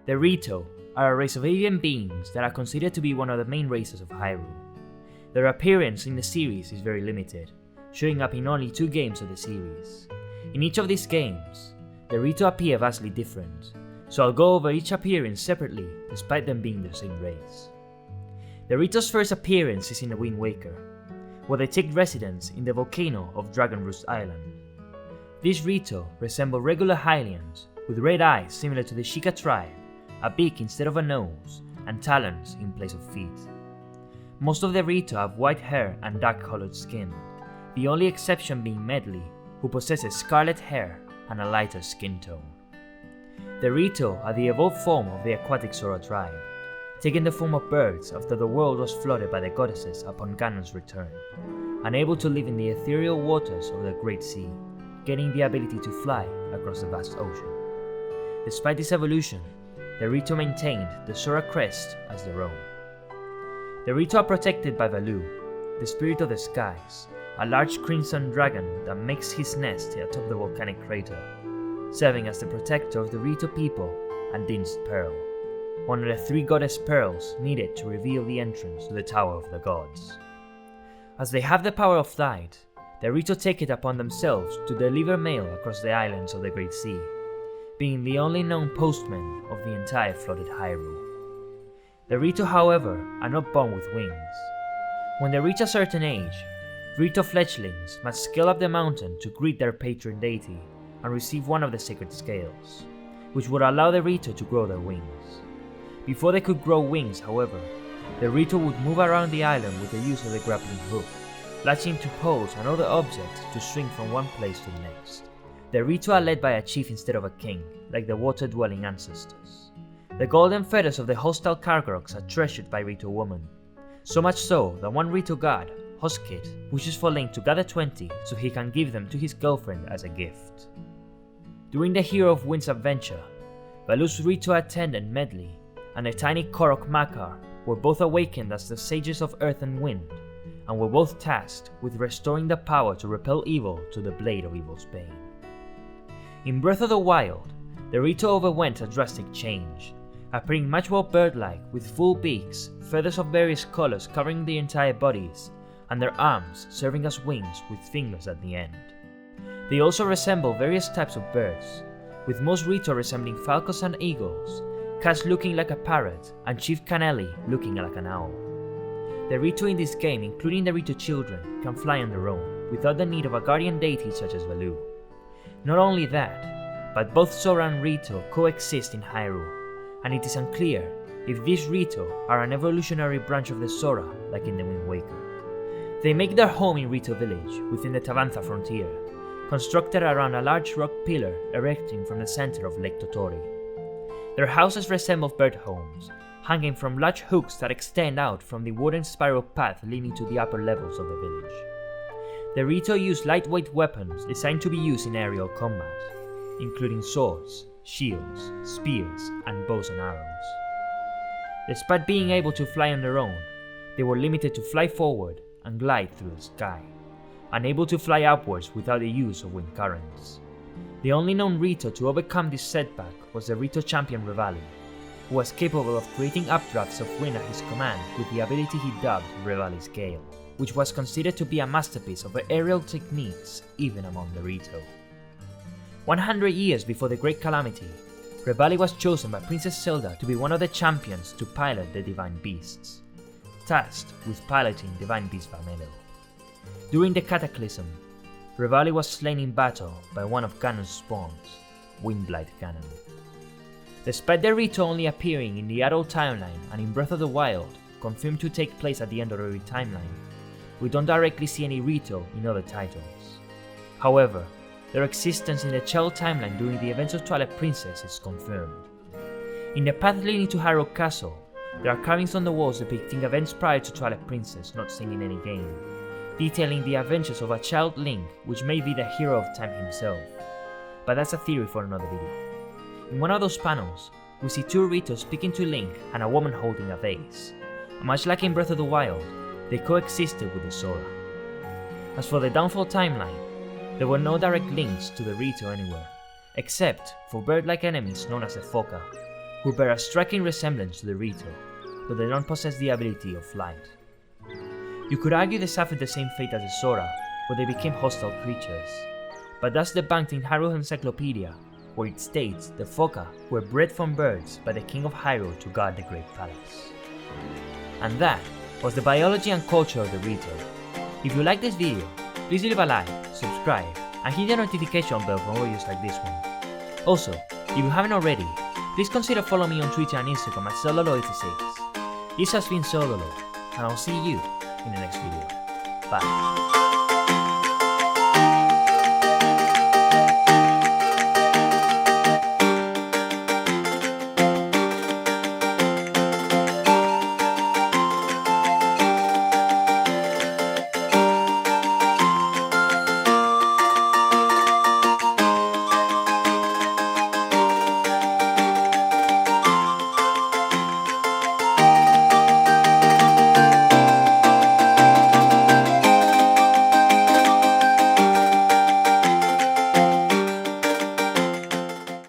The Rito are a race of avian beings that are considered to be one of the main races of Hyrule. Their appearance in the series is very limited, showing up in only 2 games of the series. In each of these games, the Rito appear vastly different, so I'll go over each appearance separately despite them being the same race. The Rito's first appearance is in the Wind Waker, where they take residence in the volcano of Dragon Roost Island. These Rito resemble regular Hylians, with red eyes similar to the Sheikah tribe, a beak instead of a nose, and talons in place of feet. Most of the Rito have white hair and dark-colored skin, the only exception being Medli, who possesses scarlet hair and a lighter skin tone. The Rito are the evolved form of the aquatic Sora tribe, taking the form of birds after the world was flooded by the goddesses upon Ganon's return, unable to live in the ethereal waters of the Great Sea, gaining the ability to fly across the vast ocean. Despite this evolution, the Rito maintained the Sora crest as their own. The Rito are protected by Valoo, the spirit of the skies, a large crimson dragon that makes his nest atop the volcanic crater, serving as the protector of the Rito people and Din's Pearl, one of the 3 goddess pearls needed to reveal the entrance to the Tower of the Gods. As they have the power of flight, the Rito take it upon themselves to deliver mail across the islands of the Great Sea, being the only known postmen of the entire flooded Hyrule. The Rito, however, are not born with wings. When they reach a certain age, Rito fledglings must scale up the mountain to greet their patron deity and receive one of the sacred scales, which would allow the Rito to grow their wings. Before they could grow wings, however, the Rito would move around the island with the use of the grappling hook, latching to poles and other objects to swing from one place to the next. The Rito are led by a chief instead of a king, like the water-dwelling ancestors. The golden feathers of the hostile Kargoroks are treasured by Rito women, so much so that one Rito god, Hoskit, wishes for Link to gather 20 so he can give them to his girlfriend as a gift. During the Hero of Wind's adventure, Valoo's Rito attendant Medli and the tiny Korok Makar were both awakened as the sages of Earth and Wind, and were both tasked with restoring the power to repel evil to the Blade of Evil's Bane. In Breath of the Wild, the Rito underwent a drastic change, appearing much more bird-like with full beaks, feathers of various colors covering their entire bodies, and their arms serving as wings with fingers at the end. They also resemble various types of birds, with most Rito resembling falcons and eagles, Cass looking like a parrot, and Chief Canelli looking like an owl. The Rito in this game, including the Rito children, can fly on their own, without the need of a guardian deity such as Valoo. Not only that, but both Sora and Rito coexist in Hyrule, and it is unclear if these Rito are an evolutionary branch of the Sora, like in the Wind Waker. They make their home in Rito Village, within the Tabantha frontier, constructed around a large rock pillar erecting from the center of Lake Totori. Their houses resemble bird homes, hanging from large hooks that extend out from the wooden spiral path leading to the upper levels of the village. The Rito use lightweight weapons designed to be used in aerial combat, including swords, shields, spears, and bows and arrows. Despite being able to fly on their own, they were limited to fly forward and glide through the sky, unable to fly upwards without the use of wind currents. The only known Rito to overcome this setback was the Rito champion Revali, who was capable of creating updrafts of wind at his command with the ability he dubbed Revali's Gale, which was considered to be a masterpiece of aerial techniques even among the Rito. 100 years before the Great Calamity, Revali was chosen by Princess Zelda to be one of the champions to pilot the Divine Beasts, tasked with piloting Divine Beast Valmelo. During the Cataclysm, Revali was slain in battle by one of Ganon's spawns, Windblight Ganon. Despite the Rito only appearing in the adult timeline and in Breath of the Wild, confirmed to take place at the end of every timeline, we don't directly see any Rito in other titles. However, their existence in the child timeline during the events of Twilight Princess is confirmed. In the path leading to Hyrule Castle, there are carvings on the walls depicting events prior to Twilight Princess not seen in any game, detailing the adventures of a child Link, which may be the hero of time himself. But that's a theory for another video. In one of those panels, we see 2 Rito speaking to Link and a woman holding a vase. Much like in Breath of the Wild, they coexisted with the Sora. As for the Downfall timeline, there were no direct links to the Rito anywhere, except for bird-like enemies known as the Foka, who bear a striking resemblance to the Rito, though they don't possess the ability of flight. You could argue they suffered the same fate as the Sora, where they became hostile creatures, but that's debunked in Hyrule Encyclopedia, where it states the Foca were bred from birds by the King of Hyrule to guard the Great Palace. And that was the biology and culture of the Rito. If you like this video, please leave a like, subscribe, and hit the notification bell for more videos like this one. Also, if you haven't already, please consider following me on Twitter and Instagram at Zelda Lore 86. This has been Zelda Lore, and I'll see you in the next video. Bye.